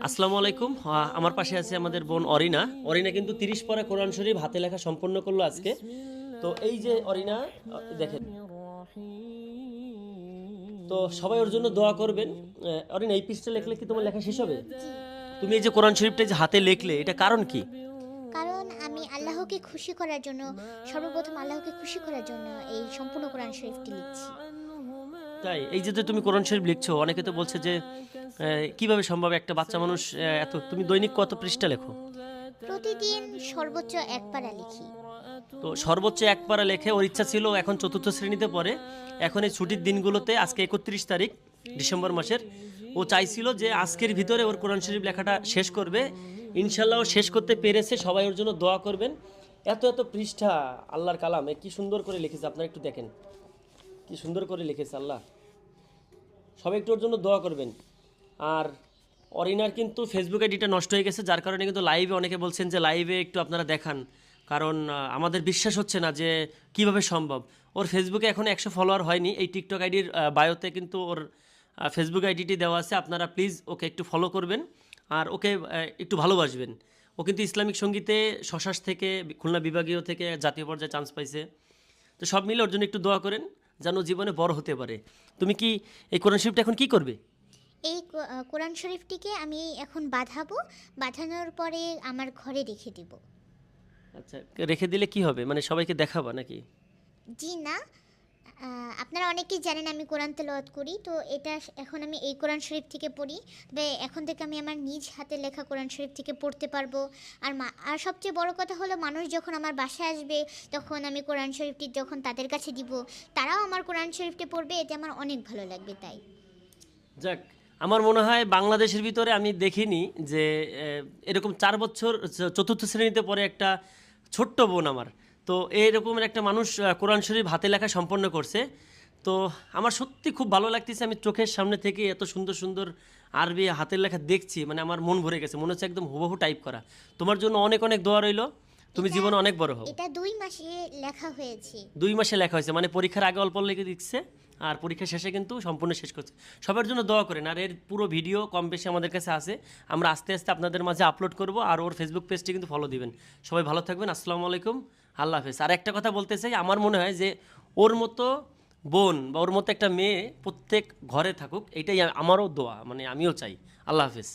আসসালামু আলাইকুম। আমার পাশে আছে আমাদের বোন অরিনা। অরিনা কিন্তু 30 পারা কোরআন শরীফ হাতে লেখা সম্পন্ন করলো আজকে। তো এই যে অরিনা, দেখেন, তো সবাই ওর জন্য দোয়া করবেন। অরিনা, এই পৃষ্ঠা লেখলে কি তোমার লেখা শেষ হবে? জি। তুমি এই যে কোরআন শরীফটা যে হাতে লেখলে, এটা কারণ কি? কারণ আমি আল্লাহকে খুশি করার জন্য, সর্বপ্রথম আল্লাহকে খুশি করার জন্য এই সম্পূর্ণ কোরআন শরীফটি লিখছি। তাই এই যে তুমি কোরআন শরীফ লিখছো, অনেকে তো বলছে যে কিভাবে সম্ভব একটা বাচ্চা মানুষ এত, তুমি দৈনিক কত পৃষ্ঠা লেখো? প্রতিদিন সর্বোচ্চ এক পারা লিখি। তো সর্বোচ্চ এক পারা লেখে। ওর ইচ্ছা ছিল, এখন চতুর্থ শ্রেণীতে পড়ে, এখন এই ছুটির দিনগুলোতে, আজকে 31 তারিখ ডিসেম্বর মাসের, ও চাইছিল যে আজকের ভিতরে ওর কোরআন শরীফ লেখাটা শেষ করবে। ইনশাল্লাহ ও শেষ করতে পেরেছে। সবাই ওর জন্য দোয়া করবেন। এত এত পৃষ্ঠা আল্লাহর কালামে কি সুন্দর করে লিখেছে, আপনারা একটু দেখেন কি সুন্দর করে লিখেছে আল্লাহ। সবাই একটু ওর জন্য দোয়া করবেন। আর অরিনার কিন্তু ফেসবুক আইডিটা নষ্ট হয়ে গেছে, যার কারণে কিন্তু লাইভে অনেকে বলছেন যে লাইভে একটু আপনারা দেখান, কারণ আমাদের বিশ্বাস হচ্ছে না যে কিভাবে সম্ভব। ওর ফেসবুকে এখন 100 ফলোয়ার হয়নি। এই টিকটক আইডির বায়োতে কিন্তু ওর ফেসবুক আইডিটি দেওয়া আছে, আপনারা প্লিজ ওকে একটু ফলো করবেন আর ওকে একটু ভালোবাসবেন। ও কিন্তু ইসলামিক সঙ্গীতে শশাস থেকে, খুলনা বিভাগীয় থেকে জাতীয় পর্যায়ে চান্স পাইছে। তো সব মিলে ওর জন্য একটু দোয়া করেন যেন জীবনে বড় হতে পারে। তুমি কি এই কোরআন শরীফটা এখন কি করবে? এই কোরআন শরীফটিকে আমি এখন বাঁধাবো। বাঁধানোর পরে আমার ঘরে রেখে দিব। আচ্ছা, রেখে দিলে কি হবে, মানে সবাইকে দেখাবা নাকি? জি না, আপনারা অনেকেই জানেন আমি কোরআন তেলাওয়াত করি, তো এটা এখন আমি এই কোরআন শরীফ থেকে পড়ি। তবে এখন থেকে আমি আমার নিজ হাতে লেখা কোরআন শরীফ থেকে পড়তে পারবো। আর সবচেয়ে বড় কথা হলো, মানুষ যখন আমার বাসায় আসবে তখন আমি কোরআন শরীফটি যখন তাদের কাছে দিব, তারাও আমার কোরআন শরীফটি পড়বে। এতে আমার অনেক ভালো লাগবে। তাই যাক, আমার মনে হয় বাংলাদেশের ভিতরে আমি দেখিনি যে এরকম 4 বছর চতুর্থ শ্রেণীতে পড়ে একটা ছোট্ট বোন আমার, তো এরকমের একটা মানুষ কোরআন শরীফ হাতে লেখা সম্পন্ন করছে। তো আমার সত্যি খুব ভালো লাগতেছে। আমি চোখের সামনে থেকে এত সুন্দর সুন্দর আরবি হাতের লেখা দেখছি, মানে আমার মন ভরে গেছে, মনে হচ্ছে একদম হুবহু টাইপ করা। তোমার জন্য অনেক অনেক দোয়া রইলো। তুমি এটা জীবনে অনেক বড় হও। এটা 2 মাসে লেখা হয়েছে। 2 মাসে লেখা হয়েছে, মানে পরীক্ষার আগে অল্প লিখে দিচ্ছে আর পরীক্ষা শেষে কিন্তু সম্পূর্ণ শেষ করছে। সবার জন্য দোয়া করেন। আর এর পুরো ভিডিও কম বেশি আমাদের কাছে আছে, আমরা আস্তে আস্তে আপনাদের মাঝে আপলোড করব। আর ওর ফেসবুক পেজটি কিন্তু ফলো দিবেন। সবাই ভালো থাকবেন। আসসালামু আলাইকুম, আল্লাহ হাফেজ। আর একটা কথা বলতে চাই, আমার মনে হয় যে ওর মতো বোন বা ওর মতো একটা মেয়ে প্রত্যেক ঘরে থাকুক, এটাই আমারও দোয়া, মানে আমিও চাই। আল্লাহ হাফেজ।